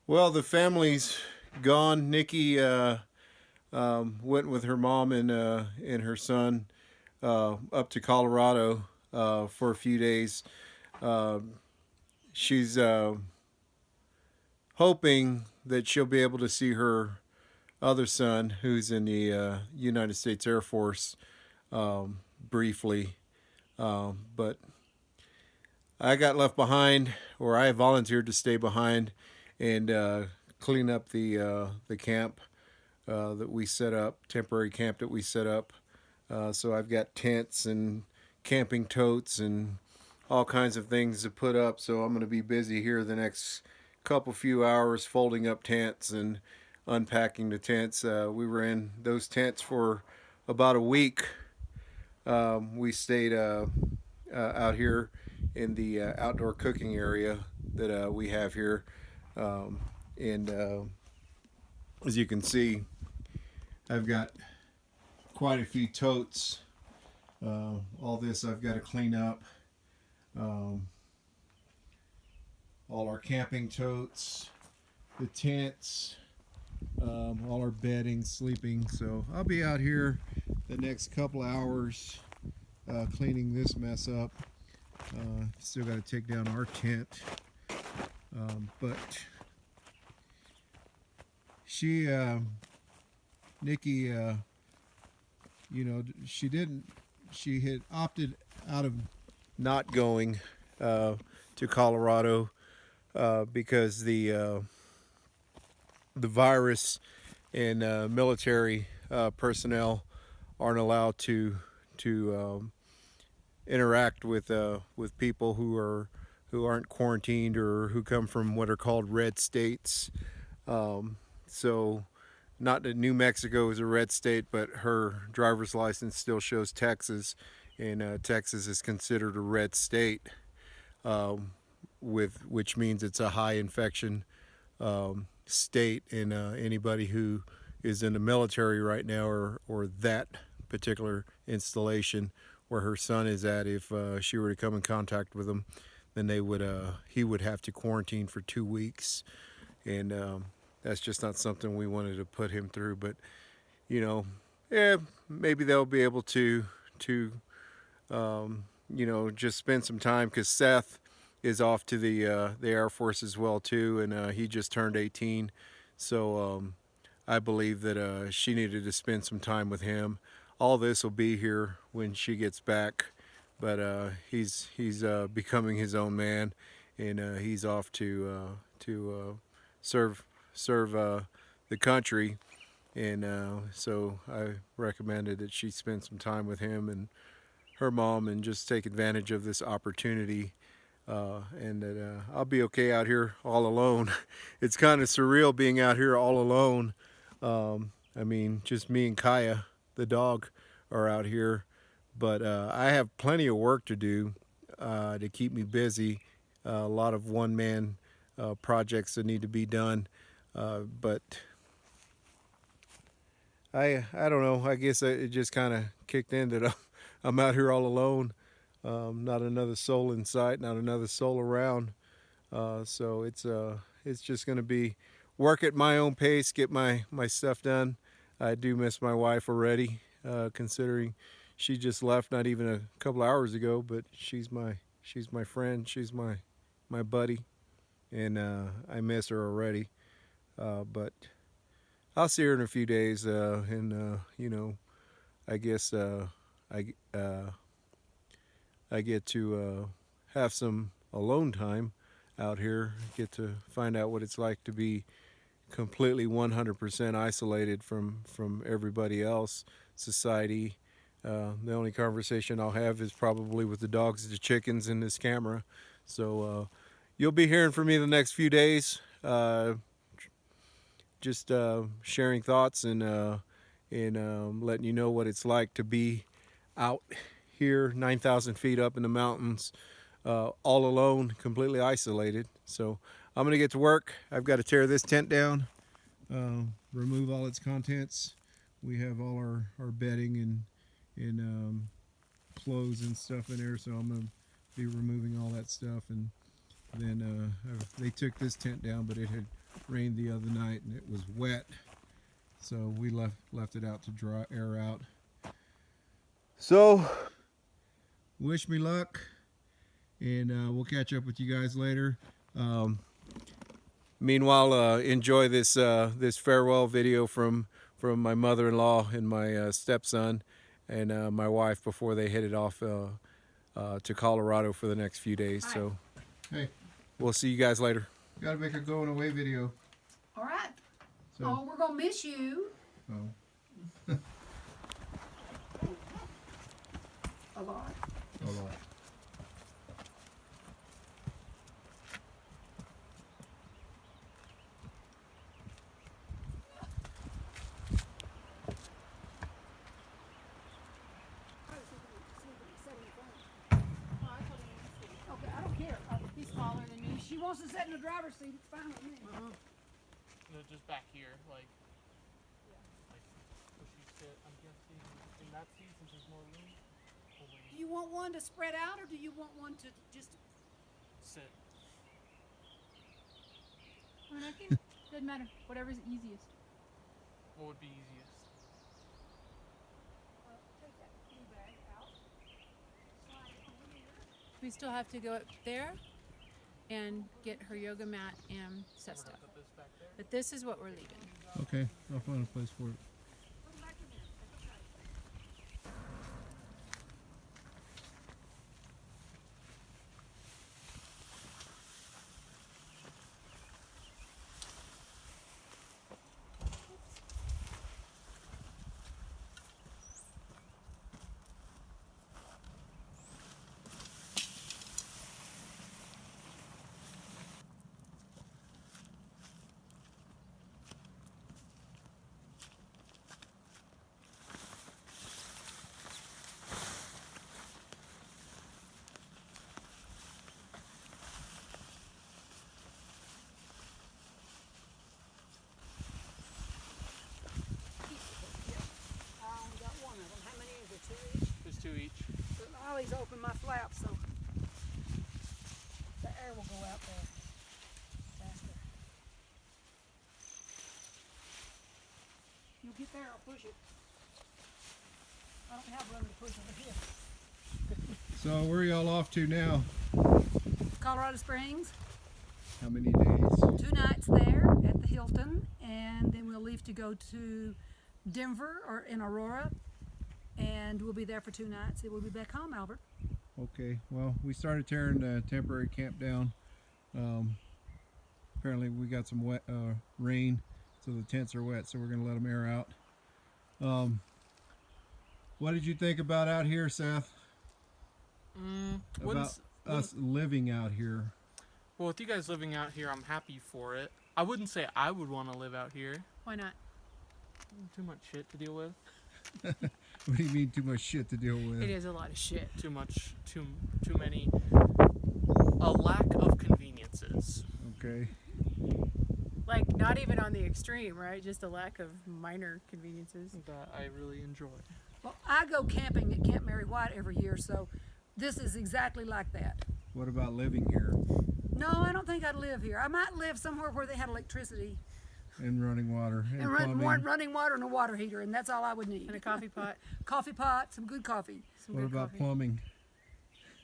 Well, the family's gone. Nikki went with her mom and her son up to Colorado for a few days. Uh, she's hoping that she'll be able to see her other son, who's in the United States Air Force, briefly. But I got left behind, or I volunteered to stay behind and clean up the camp that we set up, temporary camp that we set up. So I've got tents and camping totes and all kinds of things to put up. So I'm going to be busy here the next couple few hours folding up tents and unpacking the tents. We were in those tents for about a week. We stayed out here in the outdoor cooking area that we have here. And as you can see, I've got quite a few totes. All this I've got to clean up. Um, all our camping totes, the tents, all our bedding, sleeping. So I'll be out here the next couple hours cleaning this mess up. Still got to take down our tent. But she, Nikki, she had opted out of not going to Colorado because the virus and military personnel aren't allowed to interact with people who aren't quarantined or who come from what are called red states. So, not that New Mexico is a red state, but her driver's license still shows Texas, and Texas is considered a red state, which means it's a high infection state. And anybody who is in the military right now, or that particular installation where her son is at, if she were to come in contact with him, then he would have to quarantine for 2 weeks, and that's just not something we wanted to put him through. But yeah, maybe they'll be able to just spend some time, because Seth is off to the Air Force as well too, and he just turned 18. So I believe that she needed to spend some time with him. All this will be here when she gets back, but he's becoming his own man, and he's off to serve the country. And so I recommended that she spend some time with him and her mom and just take advantage of this opportunity, and that I'll be okay out here all alone. It's kind of surreal being out here all alone. I mean, just me and Kaya, the dog, are out here, but I have plenty of work to do to keep me busy. A lot of one-man projects that need to be done, but I don't know. I guess it just kind of kicked in that I'm out here all alone. Not another soul in sight, not another soul around. So it's just going to be work at my own pace, get my stuff done. I do miss my wife already, considering she just left not even a couple hours ago. But she's my friend, she's my buddy, and I miss her already. But I'll see her in a few days, and I guess I get to have some alone time out here. Get to find out what it's like to be completely 100% isolated from everybody else, society. The only conversation I'll have is probably with the dogs, the chickens, and this camera. So you'll be hearing from me the next few days. Just sharing thoughts and letting you know what it's like to be out here 9,000 feet up in the mountains, all alone, completely isolated. So I'm going to get to work. I've got to tear this tent down, remove all its contents. We have all our bedding and clothes and stuff in there, so I'm going to be removing all that stuff. And then they took this tent down, but it had rained the other night and it was wet, so we left it out to dry air out. So wish me luck, and we'll catch up with you guys later. Meanwhile, enjoy this this farewell video from my mother-in-law and my stepson and my wife before they headed off to Colorado for the next few days. Hi. So hey, we'll see you guys later. Gotta make a going away video. All right. So, oh, we're gonna miss you. Oh. A lot. A lot. Okay, I don't care. He's smaller than me. She wants to sit in the driver's seat. It's fine with me. No, just back here, like where she sit. I'm guessing in that seat since there's more room. Do you want one to spread out, or do you want one to just sit? Well, I think doesn't matter. Whatever's easiest. What would be easiest? take that tea bag out, slide it over here. We still have to go up there and get her yoga mat and set We're stuff. gonna put this back there. But this is what we're leaving. Okay, I'll find a place for it. Put them back in there. That's okay. I only got one of them. How many is there? 2 each? There's 2 each. I always open my flap so the air will go out there faster. You'll get there, I'll push it. I don't have room to push over here. So where are y'all off to now? Colorado Springs, How many days? 2 nights there at the Hilton, and then we'll leave to go to Denver or in Aurora, and we'll be there for 2 nights. Then we'll be back home, Albert. Okay, well, we started tearing the temporary camp down. Apparently we got some wet rain, so the tents are wet, so we're gonna let them air out. What did you think about out here, Seth? About us living out here? Well, with you guys living out here, I'm happy for it. I wouldn't say I would want to live out here. Why not? Too much shit to deal with. What do you mean too much shit to deal with? It is a lot of shit. Too much. Too many. A lack of conveniences. Okay. Like not even on the extreme, right? Just a lack of minor conveniences. That I really enjoy. Well, I go camping at Camp Mary White every year, so this is exactly like that. What about living here No, I don't think I'd live here. I might live somewhere where they had electricity and running water and and plumbing? running water and a water heater, and that's all I would need. And a coffee pot. Coffee pot, some good coffee. Some What good about coffee. plumbing?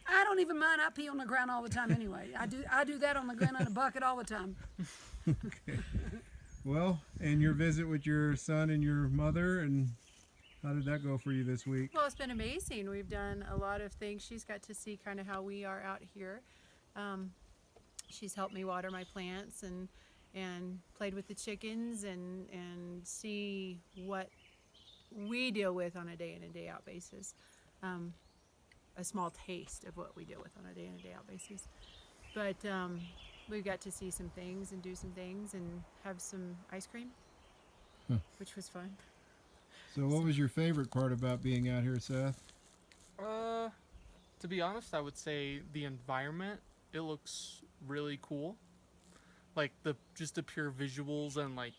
I don't even mind. I pee on the ground all the time anyway. I do that on the ground in a bucket all the time. Okay. Well, and your visit with your son and your mother, and how did that go for you this week? Well, it's been amazing. We've done a lot of things. She's got to see kind of how we are out here. She's helped me water my plants and played with the chickens and see what we deal with on a day in and day out basis. A small taste of what we deal with on a day in and day out basis. But we got to see some things and do some things and have some ice cream, which was fun. So what was your favorite part about being out here, Seth? To be honest, I would say the environment. It looks really cool. Like just the pure visuals and like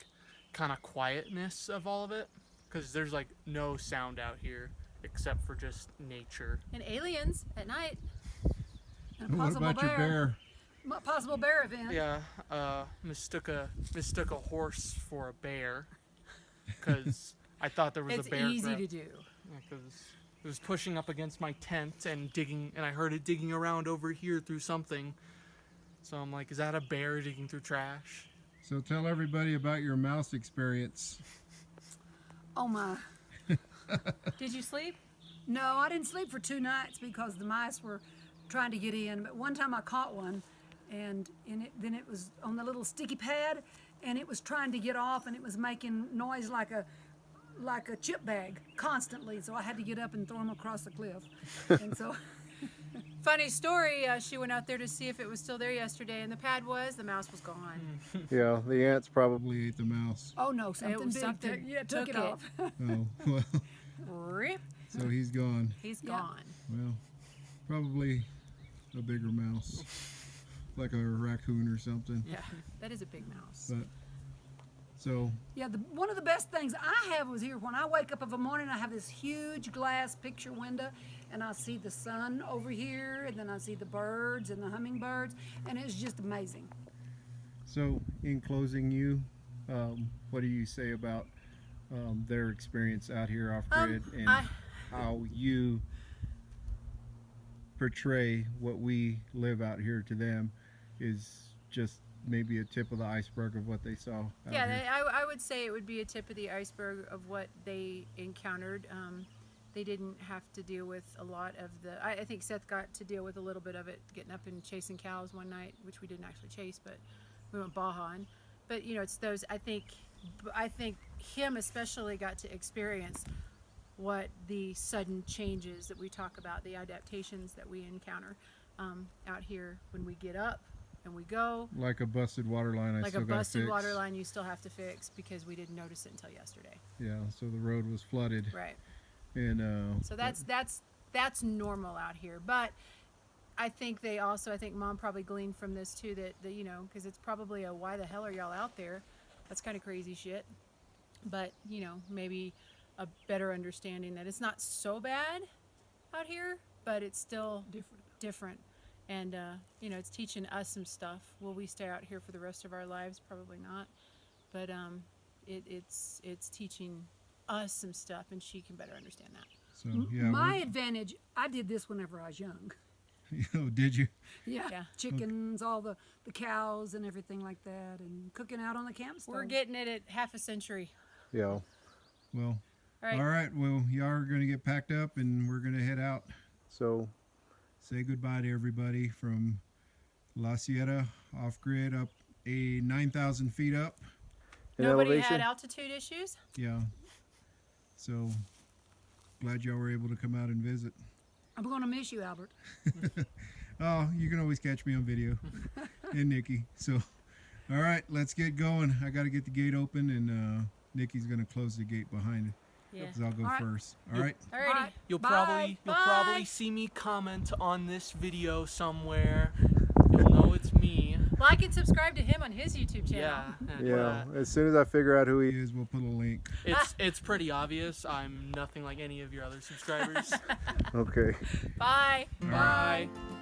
kind of quietness of all of it. Because there's like no sound out here except for just nature. And aliens at night. And a What possible about your bear? possible bear event. Yeah, mistook a horse for a bear because I thought there was It's a bear. easy to do. Because it was pushing up against my tent and digging, and I heard it digging around over here through something. So I'm like, is that a bear digging through trash? So tell everybody about your mouse experience. Oh my. Did you sleep? No, I didn't sleep for 2 nights because the mice were trying to get in. But one time I caught one, and then it was on the little sticky pad, and it was trying to get off, and it was making noise like a chip bag constantly. So I had to get up and throw him across the cliff. And so, Funny story, she went out there to see if it was still there yesterday, and the mouse was gone. Yeah, the ants probably ate the mouse. oh no, something big something took took it it. off. Oh, well, Rip. so he's gone. He's Yeah. gone. Well, probably a bigger mouse, like a raccoon or something. Yeah, that is a big mouse. But so Yeah, one of the best things I have was here when I wake up of a morning, I have this huge glass picture window, and I see the sun over here, and then I see the birds and the hummingbirds, and it's just amazing. So, in closing, what do you say about their experience out here off grid and how you portray what we live out here to them is just maybe a tip of the iceberg of what they saw out Yeah, here. I would say it would be a tip of the iceberg of what they encountered. They didn't have to deal with a lot of the. I think Seth got to deal with a little bit of it, getting up and chasing cows one night, which we didn't actually chase, but we went bahaing. But it's those. I think him especially got to experience what the sudden changes that we talk about, the adaptations that we encounter out here when we get up and we go. Like a busted water line, I Like still a got busted fixed. water line you still have to fix because we didn't notice it until yesterday. Yeah, so the road was flooded, Right. and So that's normal out here. But I think Mom probably gleaned from this too that because it's probably a why the hell are y'all out there? That's kind of crazy shit. But maybe a better understanding that it's not so bad out here, but it's still different. And it's teaching us some stuff. Will we stay out here for the rest of our lives? Probably not. But it's teaching us some stuff, and she can better understand that. so yeah. My advantage, I did this whenever I was young. Did you? Yeah. Chickens, all the cows and everything like that, and cooking out on the campstone. We're getting it at half a century. Yeah. Well. All All right. Well, y'all are gonna get packed up, and we're gonna head out. So, say goodbye to everybody from La Sierra off grid up 9,000 feet up. Nobody had altitude issues. Yeah. So glad y'all were able to come out and visit. I'm going to miss you, Albert. Oh, you can always catch me on video. And Nikki. So, all right, let's get going. I got to get the gate open, and Nikki's going to close the gate behind it. Yeah. Because I'll go All right. first. All right. Alrighty. All right. You'll Bye. probably see me comment on this video somewhere. You'll know it's me. Like and subscribe to him on his YouTube channel. Yeah. and, Yeah. As soon as I figure out who he is, we'll put a link. it's pretty obvious. I'm nothing like any of your other subscribers. Okay. Bye. All right. Bye.